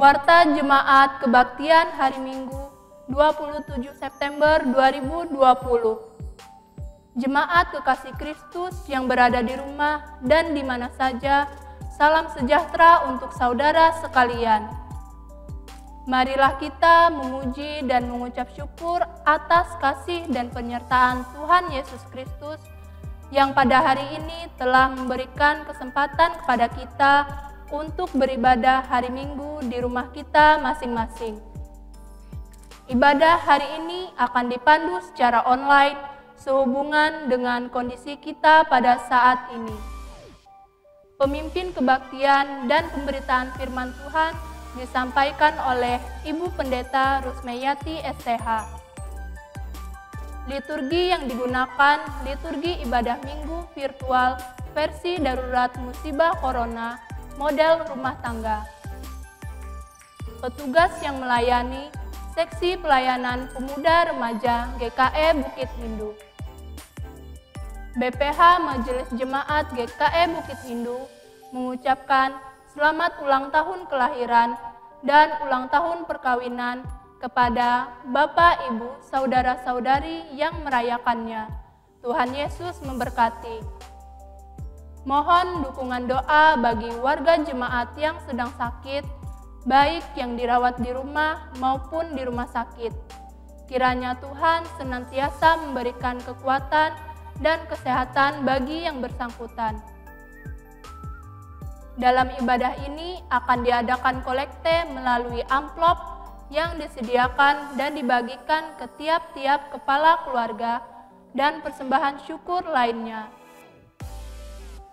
Warta Jemaat Kebaktian Hari Minggu 27 September 2020. Jemaat kekasih Kristus yang berada di rumah dan di mana saja, salam sejahtera untuk saudara sekalian. Marilah kita memuji dan mengucap syukur atas kasih dan penyertaan Tuhan Yesus Kristus yang pada hari ini telah memberikan kesempatan kepada kita untuk beribadah hari Minggu di rumah kita masing-masing. Ibadah hari ini akan dipandu secara online sehubungan dengan kondisi kita pada saat ini. Pemimpin kebaktian dan pemberitaan firman Tuhan disampaikan oleh Ibu Pendeta Rusmeyati STH. Liturgi yang digunakan liturgi ibadah minggu virtual versi darurat musibah corona model rumah tangga. Petugas yang melayani Seksi Pelayanan Pemuda Remaja GKE Bukit Hindu. BPH Majelis Jemaat GKE Bukit Hindu mengucapkan selamat ulang tahun kelahiran dan ulang tahun perkawinan kepada Bapak, Ibu, saudara-saudari yang merayakannya. Tuhan Yesus memberkati. Mohon dukungan doa bagi warga jemaat yang sedang sakit, baik yang dirawat di rumah maupun di rumah sakit. Kiranya Tuhan senantiasa memberikan kekuatan dan kesehatan bagi yang bersangkutan. Dalam ibadah ini akan diadakan kolekte melalui amplop yang disediakan dan dibagikan ke tiap-tiap kepala keluarga dan persembahan syukur lainnya.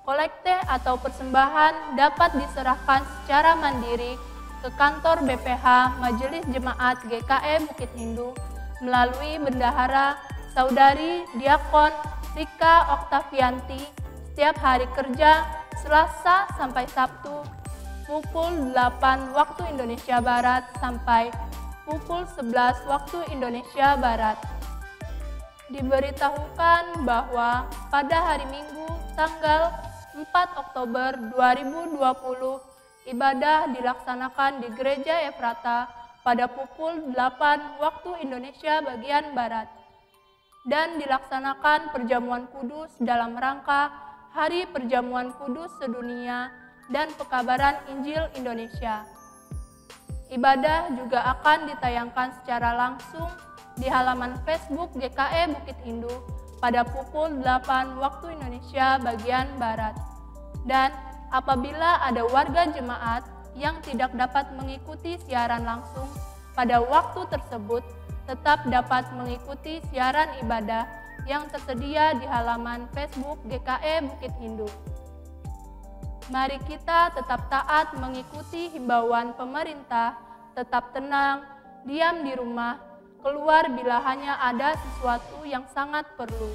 Kolekte atau persembahan dapat diserahkan secara mandiri ke kantor BPH Majelis Jemaat GKE Bukit Hindu melalui Bendahara Saudari Diakon Rika Oktavianti setiap hari kerja Selasa sampai Sabtu pukul 8 waktu Indonesia Barat sampai pukul 11 waktu Indonesia Barat. Diberitahukan bahwa pada hari Minggu tanggal 4 Oktober 2020, ibadah dilaksanakan di Gereja Efrata pada pukul 8 waktu Indonesia bagian Barat dan dilaksanakan perjamuan kudus dalam rangka Hari Perjamuan Kudus Sedunia dan Pekabaran Injil Indonesia. Ibadah juga akan ditayangkan secara langsung di halaman Facebook GKE Bukit Hindu pada pukul 8 waktu Indonesia bagian Barat. Dan apabila ada warga jemaat yang tidak dapat mengikuti siaran langsung pada waktu tersebut, tetap dapat mengikuti siaran ibadah yang tersedia di halaman Facebook GKE Bukit Hindu. Mari kita tetap taat mengikuti himbauan pemerintah, tetap tenang, diam di rumah, keluar bila hanya ada sesuatu yang sangat perlu.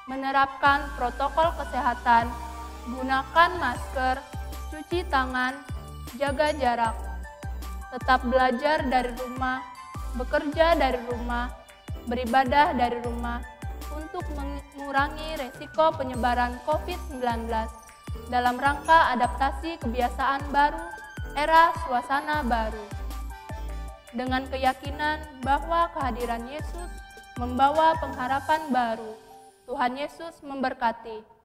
Menerapkan protokol kesehatan, gunakan masker, cuci tangan, jaga jarak. Tetap belajar dari rumah, bekerja dari rumah, beribadah dari rumah untuk mengurangi resiko penyebaran COVID-19 dalam rangka adaptasi kebiasaan baru, era suasana baru. Dengan keyakinan bahwa kehadiran Yesus membawa pengharapan baru. Tuhan Yesus memberkati.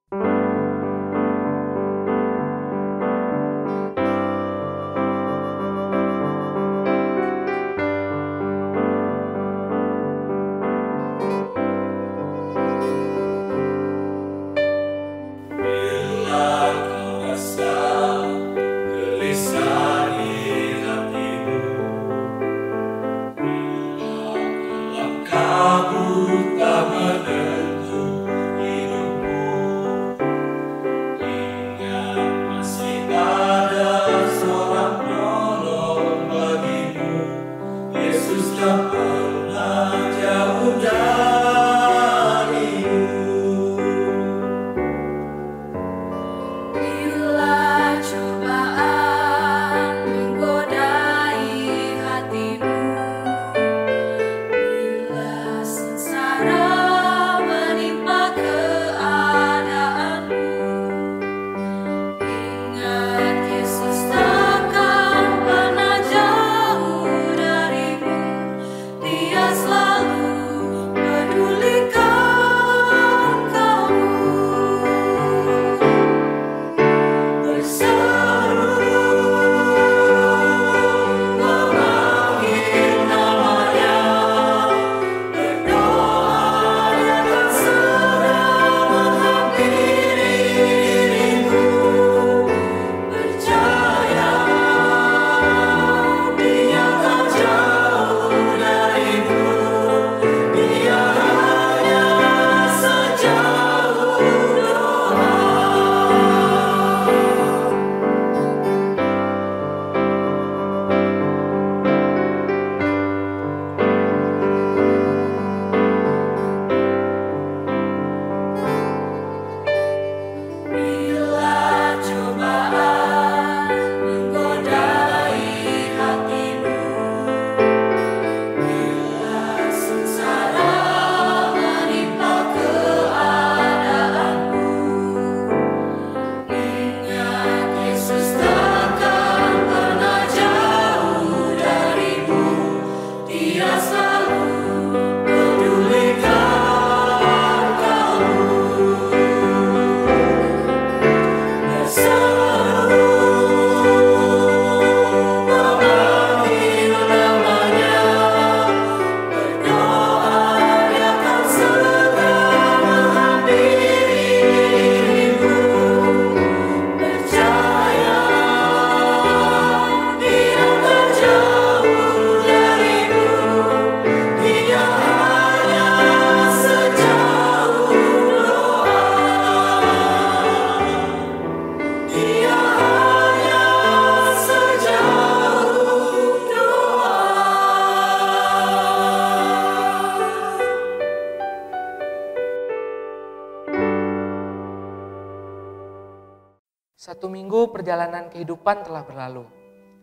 1 minggu perjalanan kehidupan telah berlalu.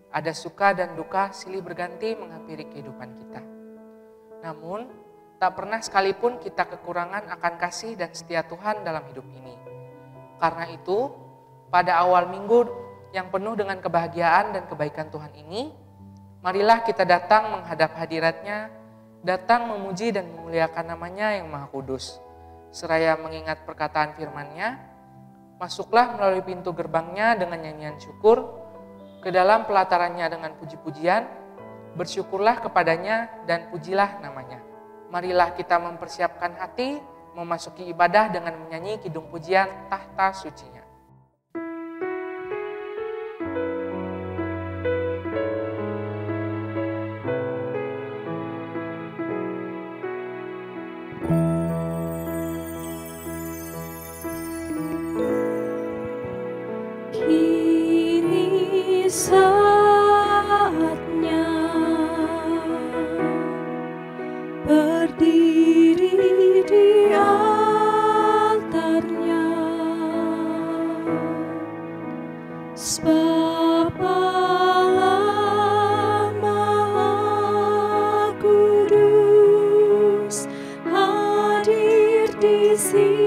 Ada suka dan duka silih berganti menghampiri kehidupan kita. Namun, tak pernah sekalipun kita kekurangan akan kasih dan setia Tuhan dalam hidup ini. Karena itu, pada awal minggu yang penuh dengan kebahagiaan dan kebaikan Tuhan ini, marilah kita datang menghadap hadirat-Nya, datang memuji dan memuliakan nama-Nya yang Maha Kudus. Seraya mengingat perkataan firman-Nya, masuklah melalui pintu gerbang-Nya dengan nyanyian syukur, ke dalam pelataran-Nya dengan puji-pujian, bersyukurlah kepada-Nya dan pujilah nama-Nya. Marilah kita mempersiapkan hati, memasuki ibadah dengan menyanyi kidung pujian tahta suci-Nya. Saatnya berdiri di altarnya, sebab Allah Maha Kudus hadir di sini.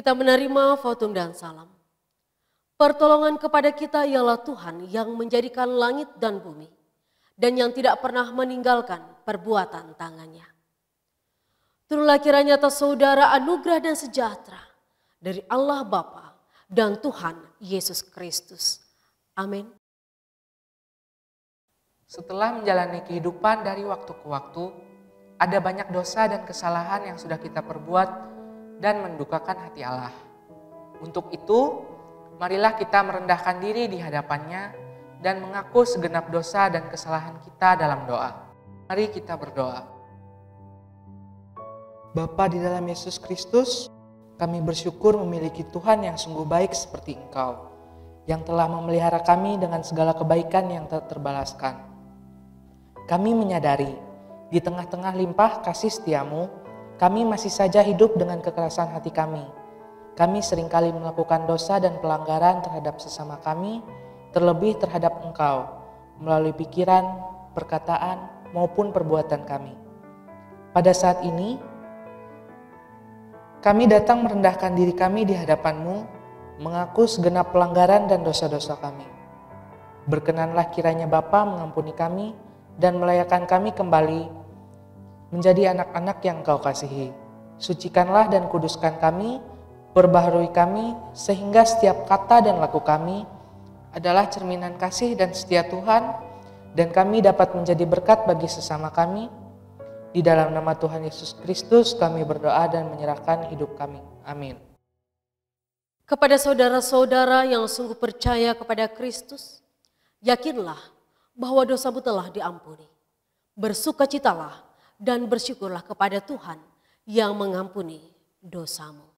Kita menerima votum dan salam. Pertolongan kepada kita ialah Tuhan yang menjadikan langit dan bumi, dan yang tidak pernah meninggalkan perbuatan tangannya. Turunlah kiranya atas saudara anugerah dan sejahtera dari Allah Bapa dan Tuhan Yesus Kristus. Amin. Setelah menjalani kehidupan dari waktu ke waktu, ada banyak dosa dan kesalahan yang sudah kita perbuat dan mendukakan hati Allah. Untuk itu, marilah kita merendahkan diri di hadapannya dan mengaku segenap dosa dan kesalahan kita dalam doa. Mari kita berdoa. Bapa di dalam Yesus Kristus, kami bersyukur memiliki Tuhan yang sungguh baik seperti Engkau, yang telah memelihara kami dengan segala kebaikan yang tak terbalaskan. Kami menyadari, di tengah-tengah limpah kasih setiamu, kami masih saja hidup dengan kekerasan hati kami. Kami seringkali melakukan dosa dan pelanggaran terhadap sesama kami, terlebih terhadap Engkau, melalui pikiran, perkataan, maupun perbuatan kami. Pada saat ini, kami datang merendahkan diri kami di hadapan-Mu, mengaku segenap pelanggaran dan dosa-dosa kami. Berkenanlah kiranya Bapa mengampuni kami dan melayakkan kami kembali menjadi anak-anak yang Engkau kasihi. Sucikanlah dan kuduskan kami, perbaharui kami, sehingga setiap kata dan laku kami adalah cerminan kasih dan setia Tuhan, dan kami dapat menjadi berkat bagi sesama kami. Di dalam nama Tuhan Yesus Kristus kami berdoa dan menyerahkan hidup kami. Amin. Kepada saudara-saudara yang sungguh percaya kepada Kristus, yakinlah bahwa dosamu telah diampuni. Bersukacitalah dan bersyukurlah kepada Tuhan yang mengampuni dosamu.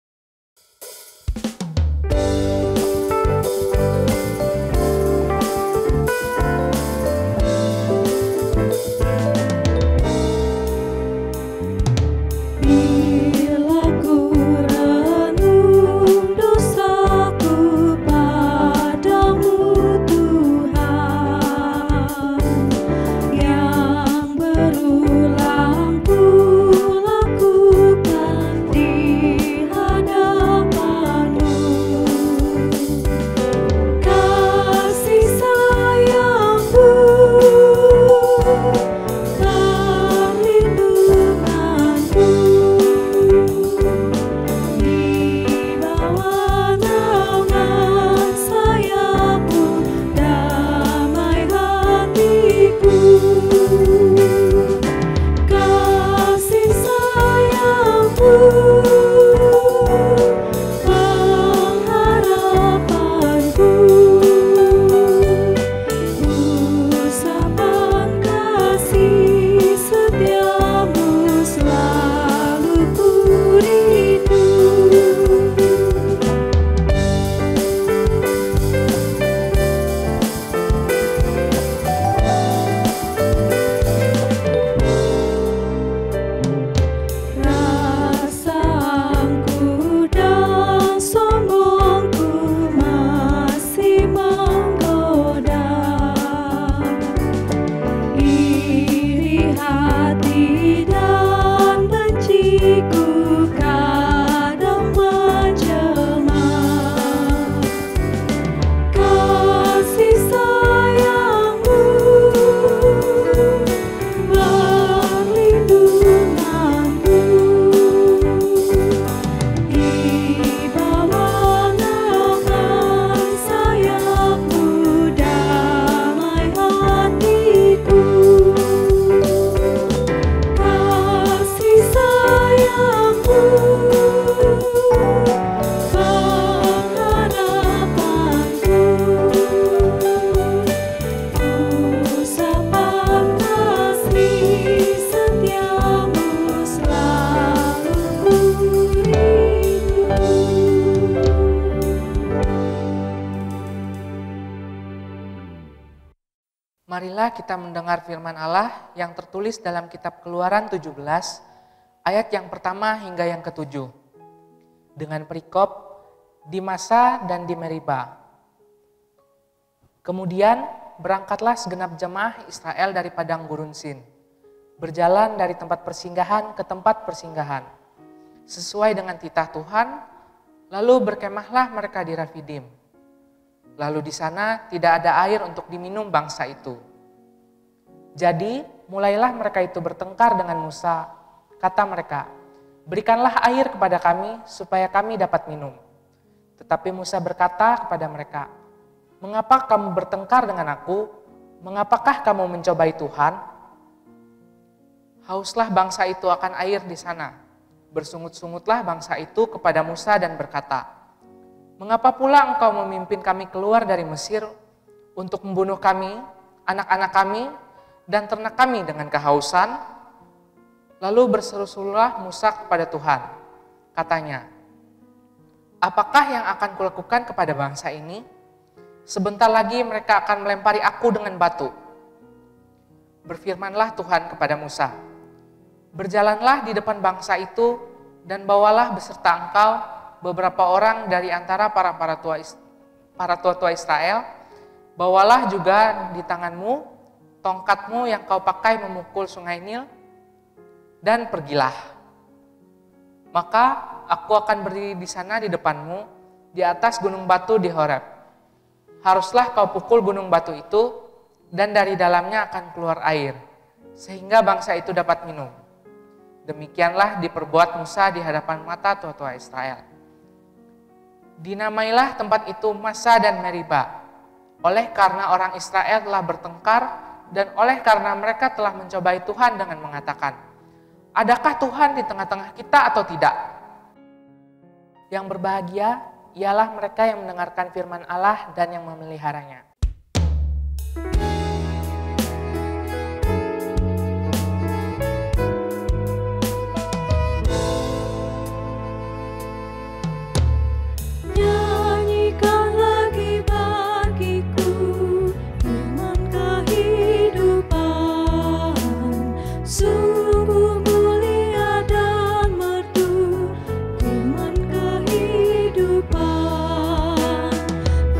Marilah kita mendengar firman Allah yang tertulis dalam kitab Keluaran 17, ayat yang pertama hingga yang ketujuh. Dengan perikop di Masa dan di Meriba. Kemudian berangkatlah segenap jemaah Israel dari padang gurun Sin, berjalan dari tempat persinggahan ke tempat persinggahan, sesuai dengan titah Tuhan, Lalu berkemahlah mereka di Rafidim. Lalu di sana tidak ada air untuk diminum bangsa itu. Jadi mulailah mereka itu bertengkar dengan Musa. Kata mereka, "Berikanlah air kepada kami supaya kami dapat minum." Tetapi Musa berkata kepada mereka, "Mengapa kamu bertengkar dengan aku? Mengapakah kamu mencobai Tuhan?" Hauslah bangsa itu akan air di sana. Bersungut-sungutlah bangsa itu kepada Musa dan berkata, "Mengapa pula engkau memimpin kami keluar dari Mesir untuk membunuh kami, anak-anak kami, dan ternak kami dengan kehausan?" Lalu berseru-serulah Musa kepada Tuhan. Katanya, "Apakah yang akan kulakukan kepada bangsa ini? Sebentar lagi mereka akan melempari aku dengan batu." Berfirmanlah Tuhan kepada Musa, "Berjalanlah di depan bangsa itu dan bawalah beserta engkau beberapa orang dari antara para tua-tua Israel. Bawalah juga di tanganmu tongkatmu yang kau pakai memukul sungai Nil, dan pergilah. Maka aku akan berdiri di sana di depanmu di atas gunung batu di Horeb. Haruslah kau pukul gunung batu itu dan dari dalamnya akan keluar air, sehingga bangsa itu dapat minum." Demikianlah diperbuat Musa di hadapan mata tua-tua Israel. Dinamailah tempat itu Massa dan Meriba, oleh karena orang Israel telah bertengkar dan oleh karena mereka telah mencobai Tuhan dengan mengatakan, "Adakah Tuhan di tengah-tengah kita atau tidak?" Yang berbahagia ialah mereka yang mendengarkan firman Allah dan yang memeliharanya. Nyanyikan lagi bagiku firman kehidupan, sungguh mulia dan merdu firman kehidupan,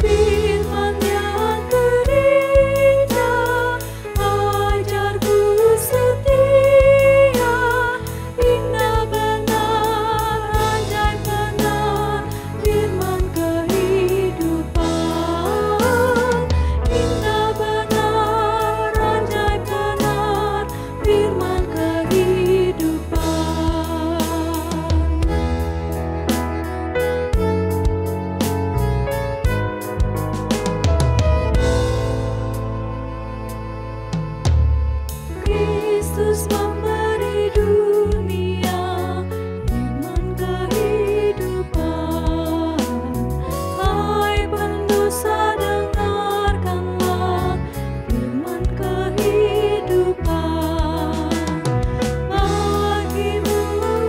firman yang terindah, ajarku setia, indah benar, ajaib benar, firman kehidupan, indah benar, ajaib benar, firman kehidupan. Kristus memberi dunia firman kehidupan. Hai pendosa, dengarkanlah firman kehidupan. Bagimu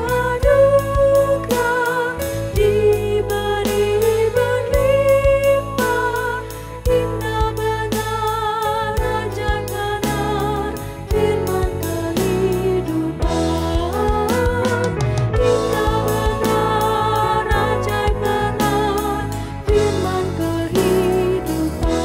anugerah diberi berlimpah, indah benar, ajaib benar, firman kehidupan, indah benar, ajaib benar, firman kehidupan.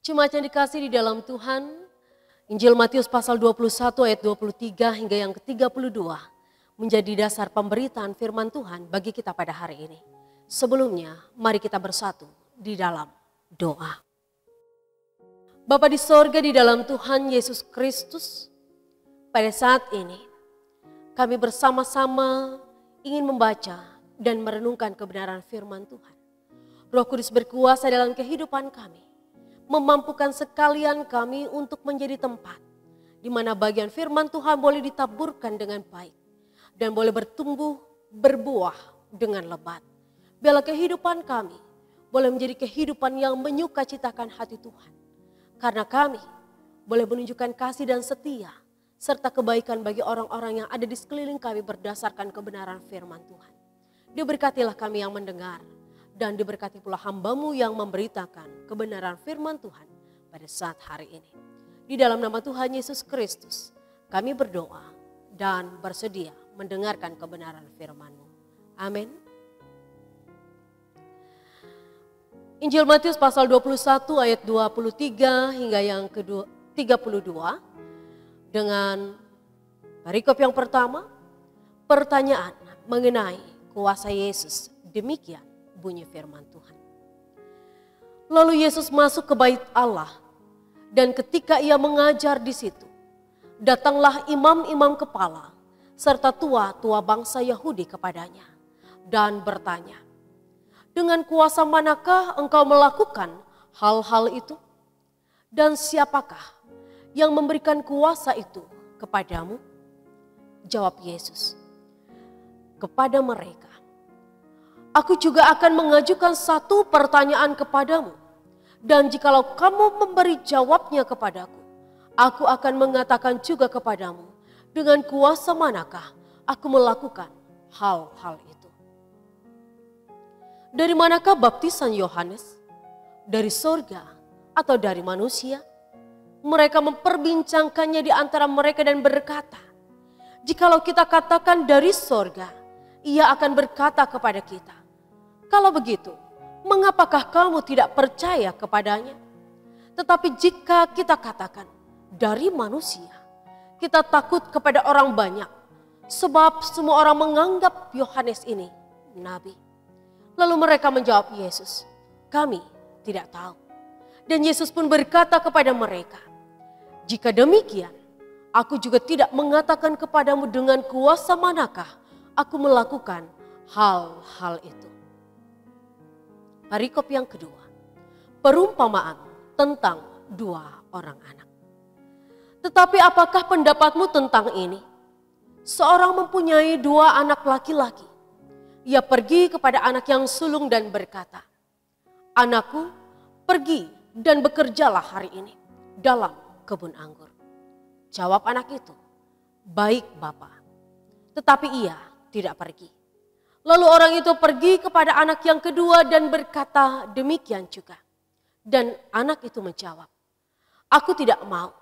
Jemaat yang dikasih di dalam Tuhan, Injil Matius pasal 21 ayat 23 hingga yang ke-32 menjadi dasar pemberitaan firman Tuhan bagi kita pada hari ini. Sebelumnya, mari kita bersatu di dalam doa. Bapa di sorga, di dalam Tuhan Yesus Kristus, pada saat ini kami bersama-sama ingin membaca dan merenungkan kebenaran firman Tuhan. Roh Kudus berkuasa dalam kehidupan kami, memampukan sekalian kami untuk menjadi tempat di mana bagian firman Tuhan boleh ditaburkan dengan baik dan boleh bertumbuh, berbuah dengan lebat. Biarlah kehidupan kami boleh menjadi kehidupan yang menyukacitakan hati Tuhan. Karena kami boleh menunjukkan kasih dan setia serta kebaikan bagi orang-orang yang ada di sekeliling kami berdasarkan kebenaran firman Tuhan. Diberkatilah kami yang mendengar dan diberkati pula hamba-Mu yang memberitakan kebenaran firman Tuhan pada saat hari ini. Di dalam nama Tuhan Yesus Kristus kami berdoa dan bersedia mendengarkan kebenaran firman-Mu. Amin. Injil Matius pasal 21 ayat 23 hingga yang ke-32 dengan perikop yang pertama, pertanyaan mengenai kuasa Yesus. Demikian bunyi firman Tuhan. Lalu Yesus masuk ke bait Allah dan ketika ia mengajar di situ, datanglah imam-imam kepala serta tua-tua bangsa Yahudi kepadanya dan bertanya, dengan kuasa manakah engkau melakukan hal-hal itu? Dan siapakah yang memberikan kuasa itu kepadamu? Jawab Yesus kepada mereka, aku juga akan mengajukan satu pertanyaan kepadamu. Dan jikalau kamu memberi jawabnya kepadaku, aku akan mengatakan juga kepadamu, dengan kuasa manakah aku melakukan hal-hal itu. Dari manakah baptisan Yohanes? Dari sorga atau dari manusia? Mereka memperbincangkannya di antara mereka dan berkata, jikalau kita katakan dari sorga, ia akan berkata kepada kita, kalau begitu, mengapakah kamu tidak percaya kepadanya? Tetapi jika kita katakan dari manusia, kita takut kepada orang banyak, sebab semua orang menganggap Yohanes ini nabi. Lalu mereka menjawab Yesus, kami tidak tahu. Dan Yesus pun berkata kepada mereka, jika demikian, aku juga tidak mengatakan kepadamu dengan kuasa manakah aku melakukan hal-hal itu. Perikop yang kedua, perumpamaan tentang dua orang anak. Tetapi apakah pendapatmu tentang ini? Seorang mempunyai dua anak laki-laki. Ia pergi kepada anak yang sulung dan berkata, anakku, pergi dan bekerjalah hari ini dalam kebun anggur. Jawab anak itu, baik Bapa. Tetapi ia tidak pergi. Lalu orang itu pergi kepada anak yang kedua dan berkata demikian juga. Dan anak itu menjawab, aku tidak mau.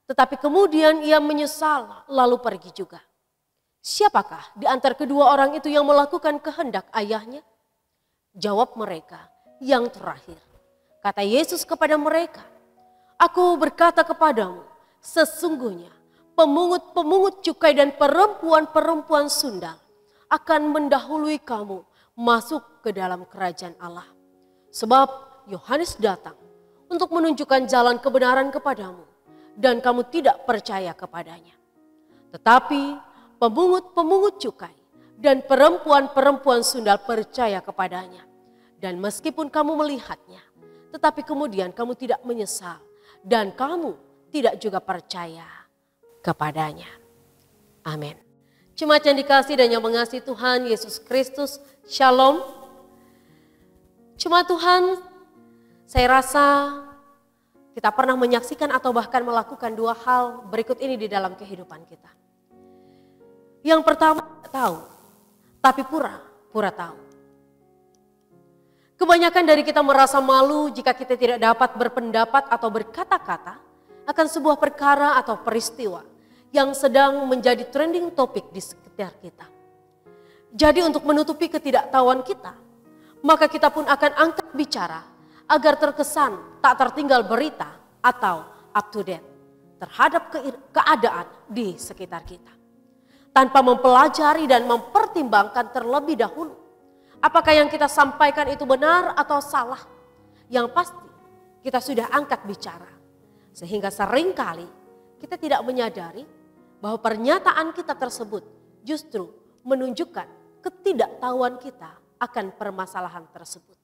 Tetapi kemudian ia menyesal lalu pergi juga. Siapakah di antara kedua orang itu yang melakukan kehendak ayahnya? Jawab mereka, yang terakhir. Kata Yesus kepada mereka, aku berkata kepadamu, sesungguhnya pemungut-pemungut cukai dan perempuan-perempuan sundal akan mendahului kamu masuk ke dalam kerajaan Allah. Sebab Yohanes datang untuk menunjukkan jalan kebenaran kepadamu dan kamu tidak percaya kepadanya. Tetapi pemungut-pemungut cukai dan perempuan-perempuan sundal percaya kepadanya. Dan meskipun kamu melihatnya, tetapi kemudian kamu tidak menyesal dan kamu tidak juga percaya kepadanya. Amin. Jemaat yang dikasihi dan yang mengasihi Tuhan Yesus Kristus, Shalom. Jemaat Tuhan, saya rasa kita pernah menyaksikan atau bahkan melakukan dua hal berikut ini di dalam kehidupan kita. Yang pertama, tahu, tapi pura-pura tahu. Kebanyakan dari kita merasa malu jika kita tidak dapat berpendapat atau berkata-kata akan sebuah perkara atau peristiwa yang sedang menjadi trending topik di sekitar kita. Jadi untuk menutupi ketidaktahuan kita, maka kita pun akan angkat bicara agar terkesan tak tertinggal berita atau up to date terhadap keadaan di sekitar kita. Tanpa mempelajari dan mempertimbangkan terlebih dahulu apakah yang kita sampaikan itu benar atau salah. Yang pasti kita sudah angkat bicara. Sehingga seringkali kita tidak menyadari bahwa pernyataan kita tersebut justru menunjukkan ketidaktahuan kita akan permasalahan tersebut.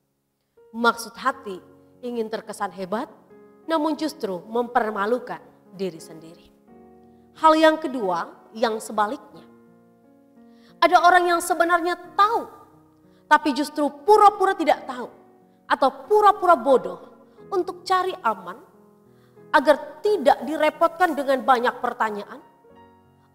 Maksud hati ingin terkesan hebat, namun justru mempermalukan diri sendiri. Hal yang kedua, yang sebaliknya. Ada orang yang sebenarnya tahu, tapi justru pura-pura tidak tahu atau pura-pura bodoh untuk cari aman agar tidak direpotkan dengan banyak pertanyaan,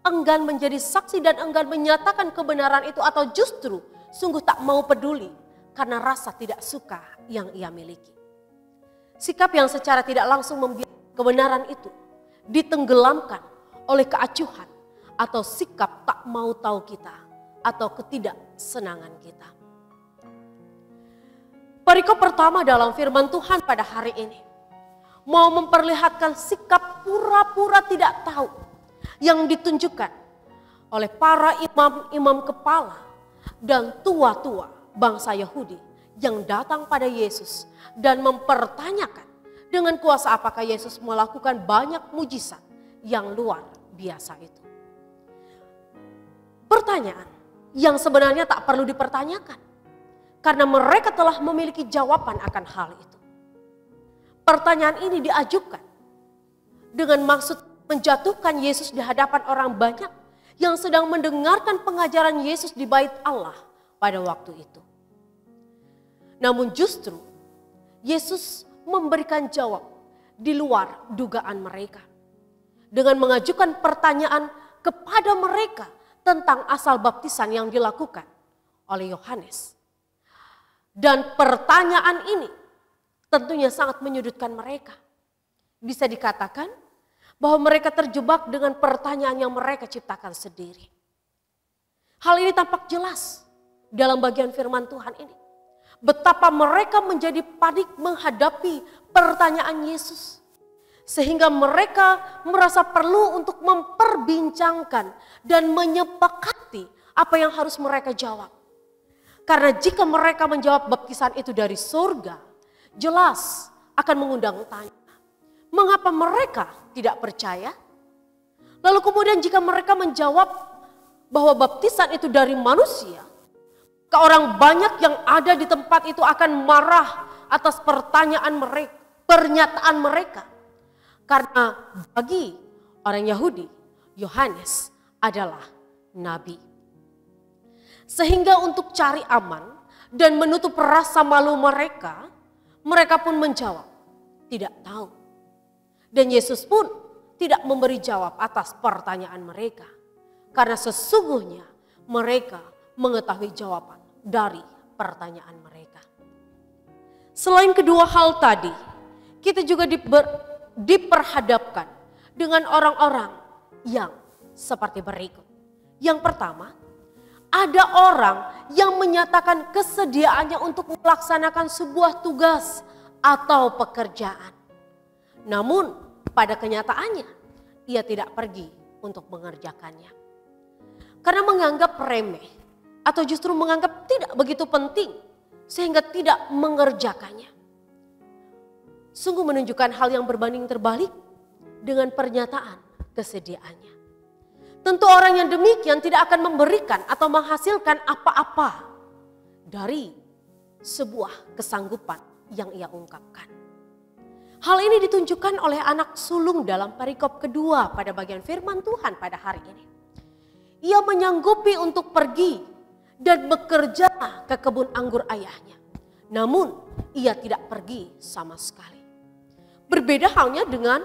enggan menjadi saksi dan enggan menyatakan kebenaran itu atau justru sungguh tak mau peduli karena rasa tidak suka yang ia miliki. Sikap yang secara tidak langsung membiarkan kebenaran itu ditenggelamkan oleh keacuhan atau sikap tak mau tahu kita atau ketidaksenangan kita. Perikop pertama dalam firman Tuhan pada hari ini mau memperlihatkan sikap pura-pura tidak tahu yang ditunjukkan oleh para imam-imam kepala dan tua-tua bangsa Yahudi yang datang pada Yesus dan mempertanyakan dengan kuasa apakah Yesus melakukan banyak mujizat yang luar biasa itu. Pertanyaan yang sebenarnya tak perlu dipertanyakan karena mereka telah memiliki jawaban akan hal itu. Pertanyaan ini diajukan dengan maksud menjatuhkan Yesus di hadapan orang banyak yang sedang mendengarkan pengajaran Yesus di bait Allah pada waktu itu. Namun justru Yesus memberikan jawab di luar dugaan mereka dengan mengajukan pertanyaan kepada mereka tentang asal baptisan yang dilakukan oleh Yohanes. Dan pertanyaan ini tentunya sangat menyudutkan mereka. Bisa dikatakan bahwa mereka terjebak dengan pertanyaan yang mereka ciptakan sendiri. Hal ini tampak jelas dalam bagian firman Tuhan ini. Betapa mereka menjadi panik menghadapi pertanyaan Yesus. Sehingga mereka merasa perlu untuk memperbincangkan dan menyepakati apa yang harus mereka jawab. Karena jika mereka menjawab baptisan itu dari surga, jelas akan mengundang tanya. Mengapa mereka tidak percaya? Lalu kemudian jika mereka menjawab bahwa baptisan itu dari manusia, ke orang banyak yang ada di tempat itu akan marah atas pernyataan mereka. Karena bagi orang Yahudi, Yohanes adalah nabi. Sehingga untuk cari aman dan menutup rasa malu mereka, mereka pun menjawab, tidak tahu. Dan Yesus pun tidak memberi jawab atas pertanyaan mereka. Karena sesungguhnya mereka mengetahui jawaban dari pertanyaan mereka. Selain kedua hal tadi, kita juga diperhadapkan dengan orang-orang yang seperti berikut. Yang pertama, ada orang yang menyatakan kesediaannya untuk melaksanakan sebuah tugas atau pekerjaan. Namun pada kenyataannya ia tidak pergi untuk mengerjakannya. Karena menganggap remeh atau justru menganggap tidak begitu penting sehingga tidak mengerjakannya. Sungguh menunjukkan hal yang berbanding terbalik dengan pernyataan kesediaannya. Tentu orang yang demikian tidak akan memberikan atau menghasilkan apa-apa dari sebuah kesanggupan yang ia ungkapkan. Hal ini ditunjukkan oleh anak sulung dalam perikop kedua pada bagian firman Tuhan pada hari ini. Ia menyanggupi untuk pergi dan bekerja ke kebun anggur ayahnya. Namun ia tidak pergi sama sekali. Berbeda halnya dengan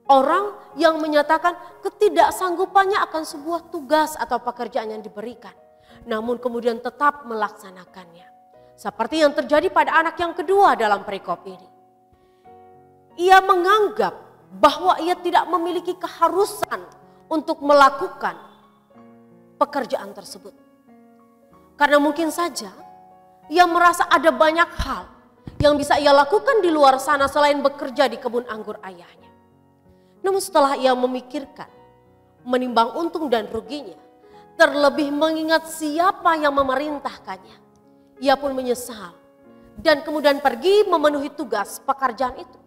orang yang menyatakan ketidaksanggupannya akan sebuah tugas atau pekerjaan yang diberikan. Namun kemudian tetap melaksanakannya. Seperti yang terjadi pada anak yang kedua dalam perikop ini. Ia menganggap bahwa ia tidak memiliki keharusan untuk melakukan pekerjaan tersebut. Karena mungkin saja ia merasa ada banyak hal yang bisa ia lakukan di luar sana selain bekerja di kebun anggur ayahnya. Namun setelah ia memikirkan, menimbang untung dan ruginya, terlebih mengingat siapa yang memerintahkannya, ia pun menyesal dan kemudian pergi memenuhi tugas pekerjaan itu.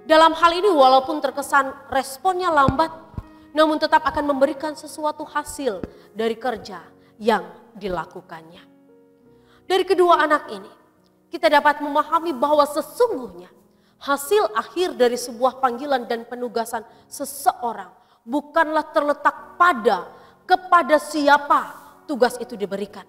Dalam hal ini walaupun terkesan responnya lambat, namun tetap akan memberikan sesuatu hasil dari kerja yang dilakukannya. Dari kedua anak ini, kita dapat memahami bahwa sesungguhnya hasil akhir dari sebuah panggilan dan penugasan seseorang bukanlah terletak kepada siapa tugas itu diberikan.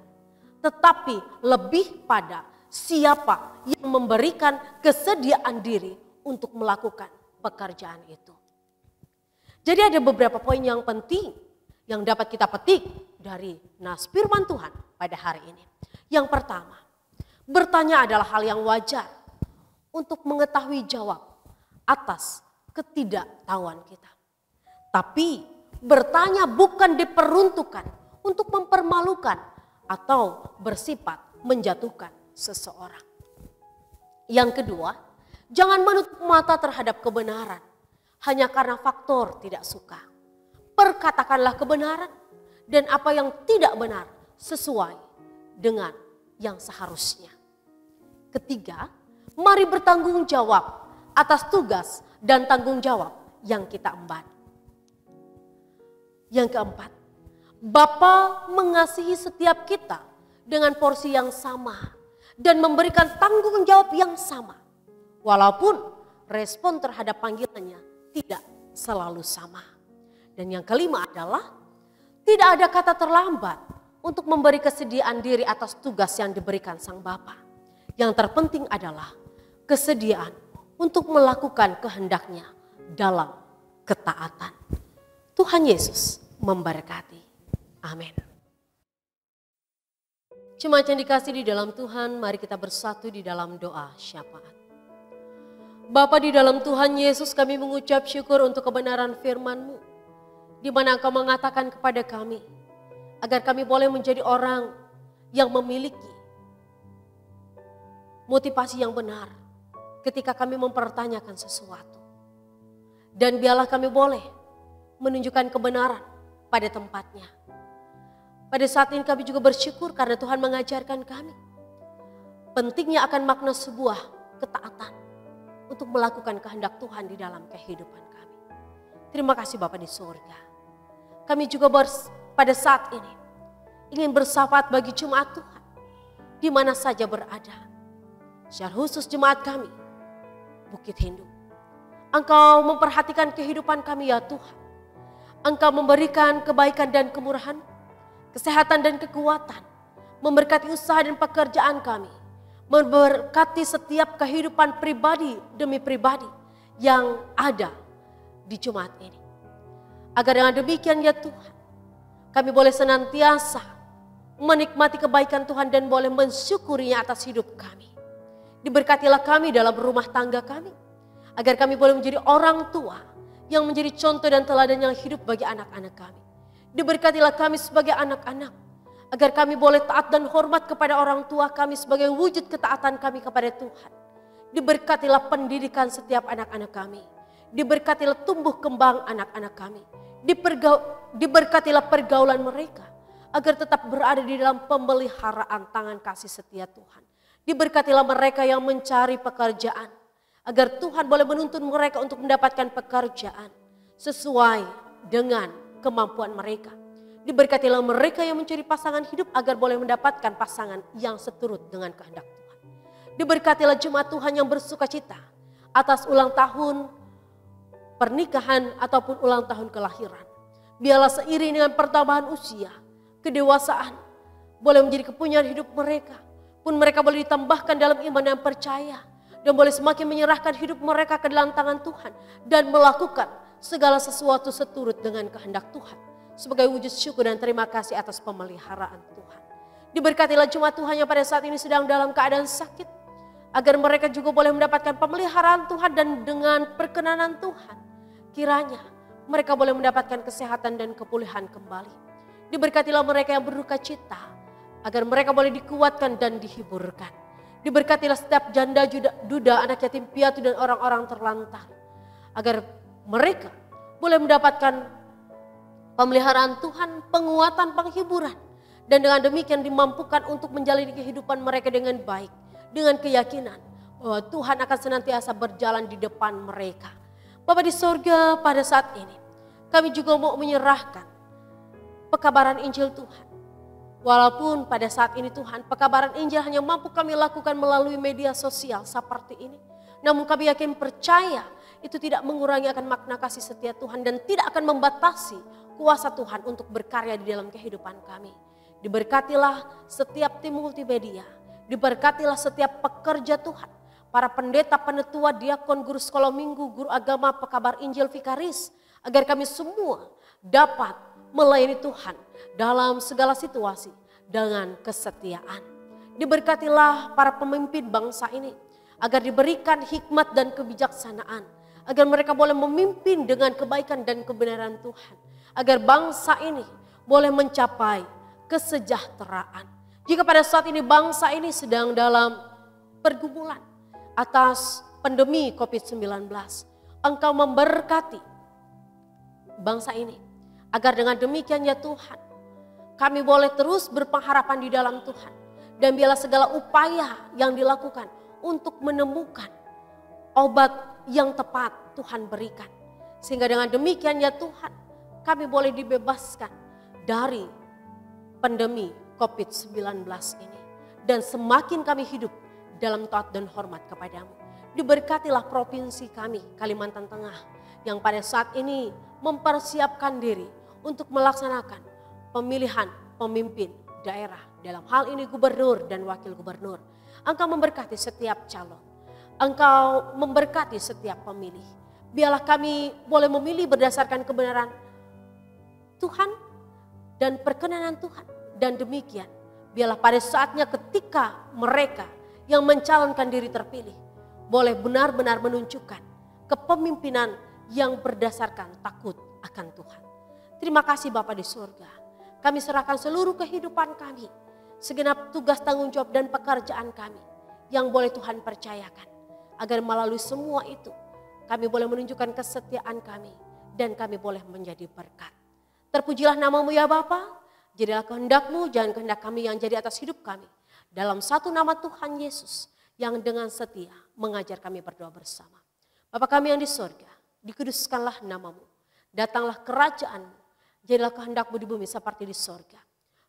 Tetapi lebih pada siapa yang memberikan kesediaan diri untuk melakukan pekerjaan itu. Jadi ada beberapa poin yang penting yang dapat kita petik dari nas firman Tuhan pada hari ini. Yang pertama, bertanya adalah hal yang wajar untuk mengetahui jawab atas ketidaktahuan kita. Tapi bertanya bukan diperuntukkan untuk mempermalukan atau bersifat menjatuhkan seseorang. Yang kedua, jangan menutup mata terhadap kebenaran hanya karena faktor tidak suka. Perkatakanlah kebenaran dan apa yang tidak benar sesuai dengan yang seharusnya. Ketiga, mari bertanggung jawab atas tugas dan tanggung jawab yang kita emban. Yang keempat, Bapa mengasihi setiap kita dengan porsi yang sama dan memberikan tanggung jawab yang sama. Walaupun respon terhadap panggilannya tidak selalu sama. Dan yang kelima adalah tidak ada kata terlambat untuk memberi kesediaan diri atas tugas yang diberikan Sang Bapa. Yang terpenting adalah kesediaan untuk melakukan kehendaknya dalam ketaatan. Tuhan Yesus memberkati. Amin. Jemaat yang dikasihi di dalam Tuhan, mari kita bersatu di dalam doa syafaat. Bapa di dalam Tuhan Yesus, kami mengucap syukur untuk kebenaran firman-Mu, di mana Engkau mengatakan kepada kami, agar kami boleh menjadi orang yang memiliki motivasi yang benar ketika kami mempertanyakan sesuatu. Dan biarlah kami boleh menunjukkan kebenaran pada tempatnya. Pada saat ini kami juga bersyukur karena Tuhan mengajarkan kami pentingnya akan makna sebuah ketaatan untuk melakukan kehendak Tuhan di dalam kehidupan kami. Terima kasih Bapa di surga. Kami juga pada saat ini ingin bersyafaat bagi jemaat Tuhan di mana saja berada. Secara khusus jemaat kami, Bukit Hindu. Engkau memperhatikan kehidupan kami ya Tuhan. Engkau memberikan kebaikan dan kemurahan, kesehatan dan kekuatan, memberkati usaha dan pekerjaan kami, memberkati setiap kehidupan pribadi demi pribadi yang ada di jemaat ini. Agar dengan demikian ya Tuhan, kami boleh senantiasa menikmati kebaikan Tuhan dan boleh mensyukurinya atas hidup kami. Diberkatilah kami dalam rumah tangga kami, agar kami boleh menjadi orang tua yang menjadi contoh dan teladan yang hidup bagi anak-anak kami. Diberkatilah kami sebagai anak-anak, agar kami boleh taat dan hormat kepada orang tua kami sebagai wujud ketaatan kami kepada Tuhan. Diberkatilah pendidikan setiap anak-anak kami. Diberkatilah tumbuh kembang anak-anak kami. Diberkatilah pergaulan mereka, agar tetap berada di dalam pemeliharaan tangan kasih setia Tuhan. Diberkatilah mereka yang mencari pekerjaan, agar Tuhan boleh menuntun mereka untuk mendapatkan pekerjaan sesuai dengan kemampuan mereka. Diberkatilah mereka yang mencari pasangan hidup agar boleh mendapatkan pasangan yang seturut dengan kehendak Tuhan. Diberkatilah jemaat Tuhan yang bersukacita atas ulang tahun pernikahan ataupun ulang tahun kelahiran. Biarlah seiring dengan pertambahan usia, kedewasaan boleh menjadi kepunyaan hidup mereka. Pun mereka boleh ditambahkan dalam iman dan percaya. Dan boleh semakin menyerahkan hidup mereka ke dalam tangan Tuhan. Dan melakukan segala sesuatu seturut dengan kehendak Tuhan. Sebagai wujud syukur dan terima kasih atas pemeliharaan Tuhan. Diberkatilah jemaat Tuhan yang pada saat ini sedang dalam keadaan sakit. Agar mereka juga boleh mendapatkan pemeliharaan Tuhan dan dengan perkenanan Tuhan. Kiranya mereka boleh mendapatkan kesehatan dan kepulihan kembali. Diberkatilah mereka yang berduka cita. Agar mereka boleh dikuatkan dan dihiburkan. Diberkatilah setiap janda, duda, anak yatim piatu dan orang-orang terlantar. Agar mereka boleh mendapatkan pemeliharaan Tuhan, penguatan, penghiburan. Dan dengan demikian dimampukan untuk menjalani kehidupan mereka dengan baik. Dengan keyakinan bahwa Tuhan akan senantiasa berjalan di depan mereka. Bapa di sorga, pada saat ini kami juga mau menyerahkan pekabaran Injil Tuhan. Walaupun pada saat ini Tuhan, pekabaran Injil hanya mampu kami lakukan melalui media sosial seperti ini. Namun kami yakin percaya itu tidak mengurangi akan makna kasih setia Tuhan dan tidak akan membatasi kuasa Tuhan untuk berkarya di dalam kehidupan kami. Diberkatilah setiap tim multimedia, diberkatilah setiap pekerja Tuhan, para pendeta, penetua, diakon, guru sekolah minggu, guru agama, pekabar Injil, vikaris, agar kami semua dapat melayani Tuhan dalam segala situasi dengan kesetiaan. Diberkatilah para pemimpin bangsa ini agar diberikan hikmat dan kebijaksanaan, agar mereka boleh memimpin dengan kebaikan dan kebenaran Tuhan, agar bangsa ini boleh mencapai kesejahteraan. Jika pada saat ini bangsa ini sedang dalam pergumulan, atas pandemi COVID-19. Engkau memberkati bangsa ini. Agar dengan demikian ya Tuhan, kami boleh terus berpengharapan di dalam Tuhan. Dan biarlah segala upaya yang dilakukan untuk menemukan obat yang tepat Tuhan berikan. Sehingga dengan demikian ya Tuhan, kami boleh dibebaskan dari pandemi COVID-19 ini. Dan semakin kami hidup dalam taat dan hormat kepadamu. Diberkatilah provinsi kami, Kalimantan Tengah, yang pada saat ini mempersiapkan diri untuk melaksanakan pemilihan pemimpin daerah. Dalam hal ini gubernur dan wakil gubernur. Engkau memberkati setiap calon. Engkau memberkati setiap pemilih. Biarlah kami boleh memilih berdasarkan kebenaran Tuhan dan perkenanan Tuhan. Dan demikian, biarlah pada saatnya ketika mereka yang mencalonkan diri terpilih, boleh benar-benar menunjukkan kepemimpinan yang berdasarkan takut akan Tuhan. Terima kasih Bapa di surga. Kami serahkan seluruh kehidupan kami, segenap tugas tanggung jawab dan pekerjaan kami yang boleh Tuhan percayakan. Agar melalui semua itu kami boleh menunjukkan kesetiaan kami dan kami boleh menjadi berkat. Terpujilah namamu ya Bapa. Jadilah kehendak-Mu, jangan kehendak kami yang jadi atas hidup kami. Dalam satu nama Tuhan Yesus yang dengan setia mengajar kami berdoa bersama. Bapa kami yang di surga, dikuduskanlah namamu. Datanglah kerajaan-Mu, jadilah kehendak-Mu di bumi seperti di surga.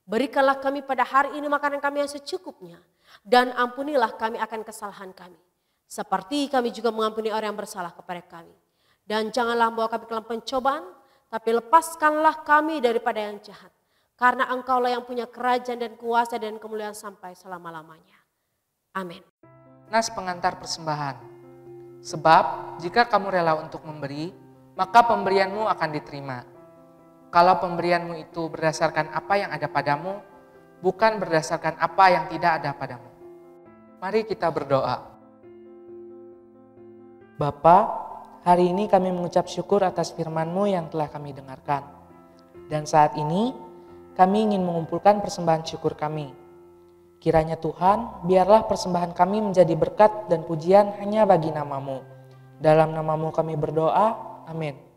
Berikanlah kami pada hari ini makanan kami yang secukupnya. Dan ampunilah kami akan kesalahan kami. Seperti kami juga mengampuni orang yang bersalah kepada kami. Dan janganlah membawa kami ke dalam pencobaan, tapi lepaskanlah kami daripada yang jahat. Karena Engkaulah yang punya kerajaan dan kuasa dan kemuliaan sampai selama-lamanya. Amin. Nas pengantar persembahan. Sebab jika kamu rela untuk memberi, maka pemberianmu akan diterima. Kalau pemberianmu itu berdasarkan apa yang ada padamu, bukan berdasarkan apa yang tidak ada padamu. Mari kita berdoa. Bapa, hari ini kami mengucap syukur atas firman-Mu yang telah kami dengarkan. Dan saat ini kami ingin mengumpulkan persembahan syukur kami. Kiranya Tuhan, biarlah persembahan kami menjadi berkat dan pujian hanya bagi nama-Mu. Dalam nama-Mu kami berdoa, amin.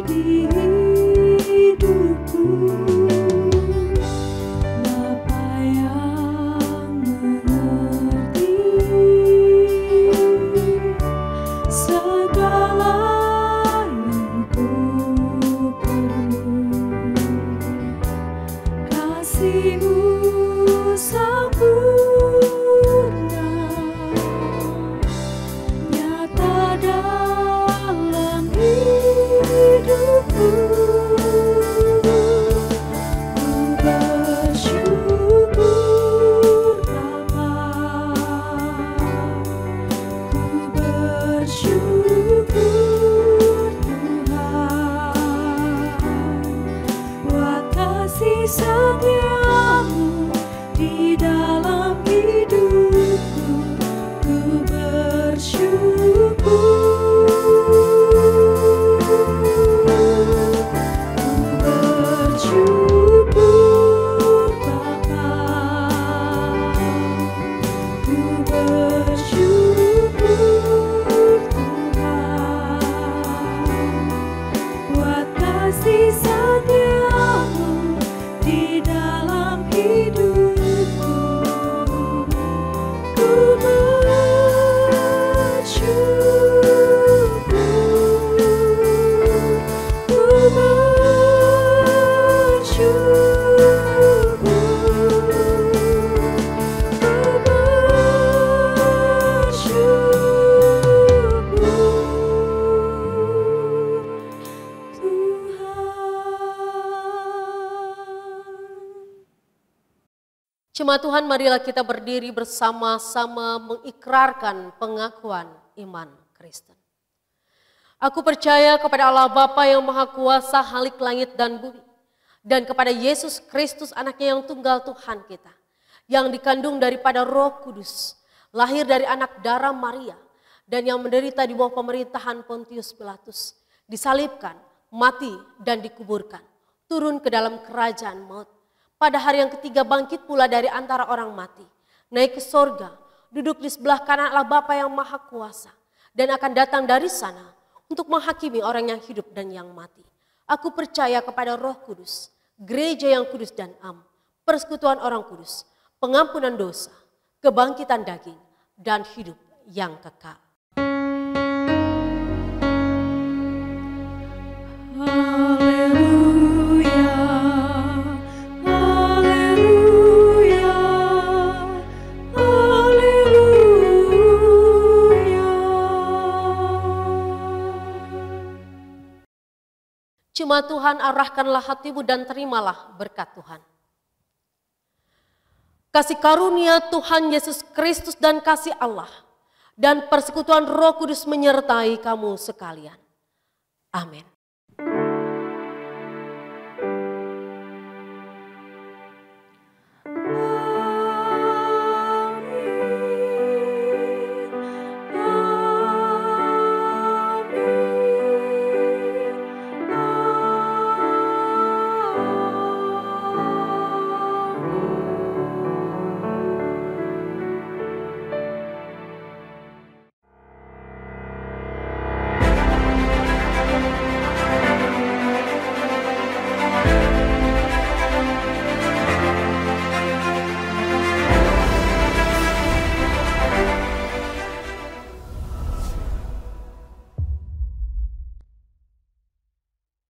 di hidupku. Bapa yang mengerti segala yang ku perlu. Kasih-Mu sempurna nyata dalam hidupku. Ku bersyukur Bapa, ku bersyukur Tuhan, buat kasih setia-Mu di dalam hidupku. Ku bersyukur, ku bersyukur Bapa, ku bersyukur Tuhan, buat kasih setia-Mu di dalam hidupku. Ku bersyukur, ku bersyukur, Jemaat Tuhan, marilah kita berdiri bersama-sama mengikrarkan pengakuan iman Kristen. Aku percaya kepada Allah Bapa yang Maha Kuasa, Halik langit dan bumi, dan kepada Yesus Kristus, anaknya yang tunggal Tuhan kita, yang dikandung daripada Roh Kudus, lahir dari anak darah Maria, dan yang menderita di bawah pemerintahan Pontius Pilatus, disalibkan, mati, dan dikuburkan, turun ke dalam kerajaan maut. Pada hari yang ketiga bangkit pula dari antara orang mati, naik ke sorga, duduk di sebelah kanan Allah Bapa yang Maha Kuasa, dan akan datang dari sana untuk menghakimi orang yang hidup dan yang mati. Aku percaya kepada Roh Kudus, gereja yang kudus dan am, persekutuan orang kudus, pengampunan dosa, kebangkitan daging, dan hidup yang kekal. Haleluya, haleluya, haleluya. Jemaat Tuhan, arahkanlah hatimu dan terimalah berkat Tuhan. Kasih karunia Tuhan Yesus Kristus dan kasih Allah dan persekutuan Roh Kudus menyertai kamu sekalian. Amin.